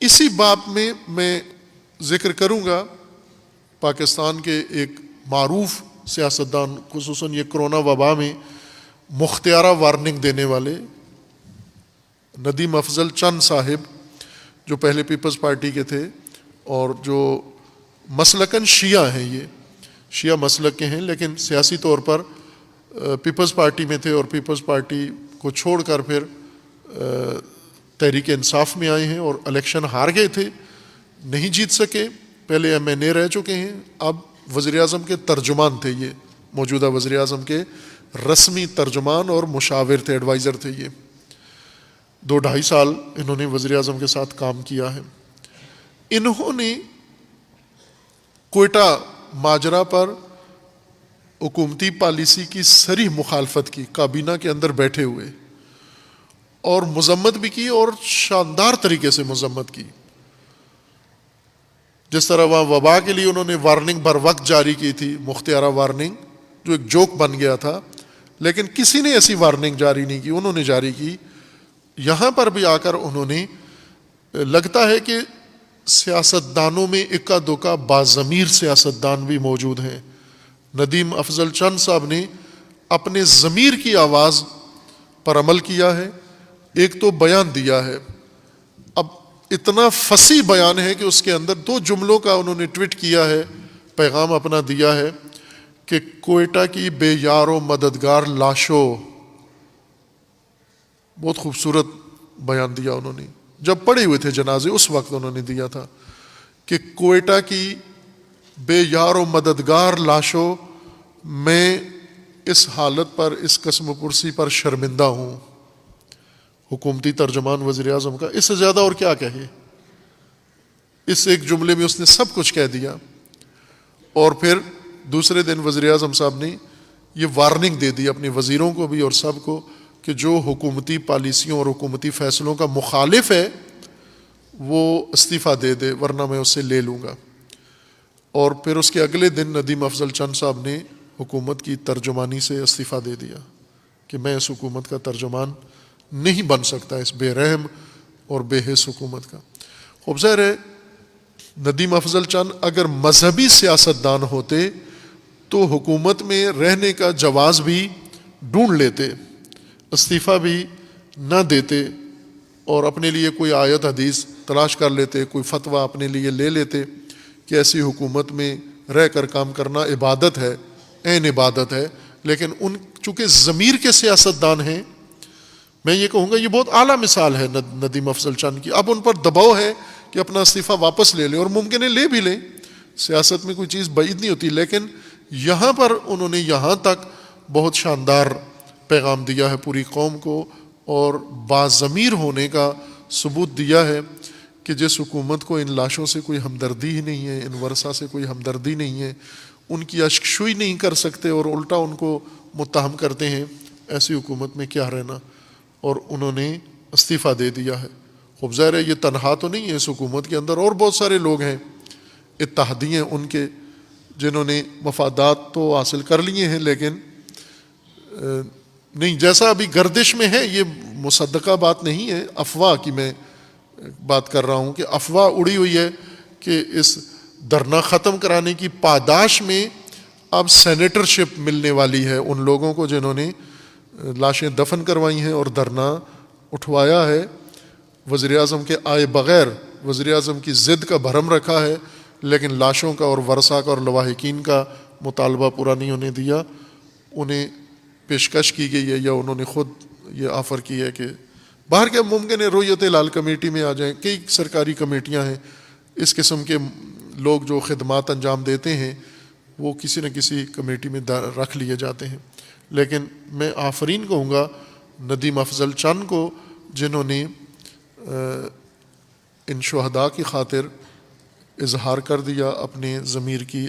اسی باب میں ذکر کروں گا پاکستان کے ایک معروف سیاستدان، خصوصاً یہ کرونا وبا میں مختارہ وارننگ دینے والے ندیم افضل چند صاحب، جو پہلے پیپلز پارٹی کے تھے اور جو مسلکاً شیعہ ہیں، یہ شیعہ مسلک کے ہیں، لیکن سیاسی طور پر پیپلز پارٹی میں تھے اور پیپلز پارٹی کو چھوڑ کر پھر تحریک انصاف میں آئے ہیں اور الیکشن ہار گئے تھے، نہیں جیت سکے، پہلے MNA رہ چکے ہیں، اب وزیر اعظم کے ترجمان تھے، یہ موجودہ وزیر اعظم کے رسمی ترجمان اور مشاور تھے، ایڈوائزر تھے، یہ 2-2.5 سال انہوں نے وزیر اعظم کے ساتھ کام کیا ہے۔ انہوں نے کوئٹہ ماجرا پر حکومتی پالیسی کی صریح مخالفت کی، کابینہ کے اندر بیٹھے ہوئے، اور مذمت بھی کی اور شاندار طریقے سے مذمت کی۔ جس طرح وہاں وبا کے لیے انہوں نے وارننگ بر وقت جاری کی تھی، مختارہ وارننگ، جو ایک جوک بن گیا تھا، لیکن کسی نے ایسی وارننگ جاری نہیں کی، انہوں نے جاری کی۔ یہاں پر بھی آ کر انہوں نے، لگتا ہے کہ سیاستدانوں میں اکا دکا باضمیر سیاستدان بھی موجود ہیں۔ ندیم افضل چند صاحب نے اپنے ضمیر کی آواز پر عمل کیا ہے، ایک تو بیان دیا ہے، اب اتنا فصیح بیان ہے کہ اس کے اندر 2 جملوں کا انہوں نے ٹویٹ کیا ہے، پیغام اپنا دیا ہے کہ کوئٹہ کی بے یار و مددگار لاشوں، بہت خوبصورت بیان دیا انہوں نے، جب پڑے ہوئے تھے جنازے اس وقت انہوں نے دیا تھا کہ کوئٹہ کی بے یار و مددگار لاشوں، میں اس حالت پر، اس قسم و پرسی پر شرمندہ ہوں۔ حکومتی ترجمان وزیر اعظم کا اس سے زیادہ اور کیا کہے، اس ایک جملے میں اس نے سب کچھ کہہ دیا۔ اور پھر دوسرے دن وزیر اعظم صاحب نے یہ وارننگ دے دی اپنے وزیروں کو بھی اور سب کو کہ جو حکومتی پالیسیوں اور حکومتی فیصلوں کا مخالف ہے وہ استعفیٰ دے دے، ورنہ میں اسے لے لوں گا۔ اور پھر اس کے اگلے دن ندیم افضل چند صاحب نے حکومت کی ترجمانی سے استعفیٰ دے دیا کہ میں اس حکومت کا ترجمان نہیں بن سکتا، اس بے رحم اور بے حس حکومت کا۔ خوب ظاہر ہے ندیم افضل چند اگر مذہبی سیاستدان ہوتے تو حکومت میں رہنے کا جواز بھی ڈھونڈ لیتے، استعفیٰ بھی نہ دیتے اور اپنے لیے کوئی آیت حدیث تلاش کر لیتے، کوئی فتویٰ اپنے لیے لے لیتے کہ ایسی حکومت میں رہ کر کام کرنا عبادت ہے، عین عبادت ہے۔ لیکن ان چونکہ ضمیر کے سیاستدان ہیں، میں یہ کہوں گا یہ بہت اعلیٰ مثال ہے ندیم افضل چند کی، اب ان پر دباؤ ہے کہ اپنا استعفیٰ واپس لے لیں، اور ممکن ہے لے بھی لیں، سیاست میں کوئی چیز بعید نہیں ہوتی، لیکن یہاں پر انہوں نے یہاں تک بہت شاندار پیغام دیا ہے پوری قوم کو، اور باضمیر ہونے کا ثبوت دیا ہے کہ جس حکومت کو ان لاشوں سے کوئی ہمدردی ہی نہیں ہے، ان ورثہ سے کوئی ہمدردی نہیں ہے، ان کی اشکشوئی نہیں کر سکتے اور الٹا ان کو متہم کرتے ہیں، ایسی حکومت میں کیا رہنا، اور انہوں نے استعفیٰ دے دیا ہے۔ خوب ظاہر ہے یہ تنہا تو نہیں ہے، اس حکومت کے اندر اور بہت سارے لوگ ہیں، اتحادی ہیں ان کے، جنہوں نے مفادات تو حاصل کر لیے ہیں، لیکن نہیں، جیسا ابھی گردش میں ہے، یہ مصدقہ بات نہیں ہے، افواہ کی میں بات کر رہا ہوں کہ افواہ اڑی ہوئی ہے کہ اس دھرنا ختم کرانے کی پاداش میں اب سینیٹرشپ ملنے والی ہے ان لوگوں کو جنہوں نے لاشیں دفن کروائی ہیں اور دھرنا اٹھوایا ہے، وزیر اعظم کے آئے بغیر وزیر اعظم کی ضد کا بھرم رکھا ہے، لیکن لاشوں کا اور ورثہ کا اور لواحقین کا مطالبہ پورا نہیں ہونے دیا۔ انہیں پیشکش کی گئی ہے یا انہوں نے خود یہ آفر کی ہے کہ باہر کے ممکن ہے رویت لال کمیٹی میں آ جائیں، کئی سرکاری کمیٹیاں ہیں، اس قسم کے لوگ جو خدمات انجام دیتے ہیں وہ کسی نہ کسی کمیٹی میں رکھ لیے جاتے ہیں۔ لیکن میں آفرین کہوں گا ندیم افضل چند کو، جنہوں نے ان شہداء کی خاطر اظہار کر دیا اپنے ضمیر کی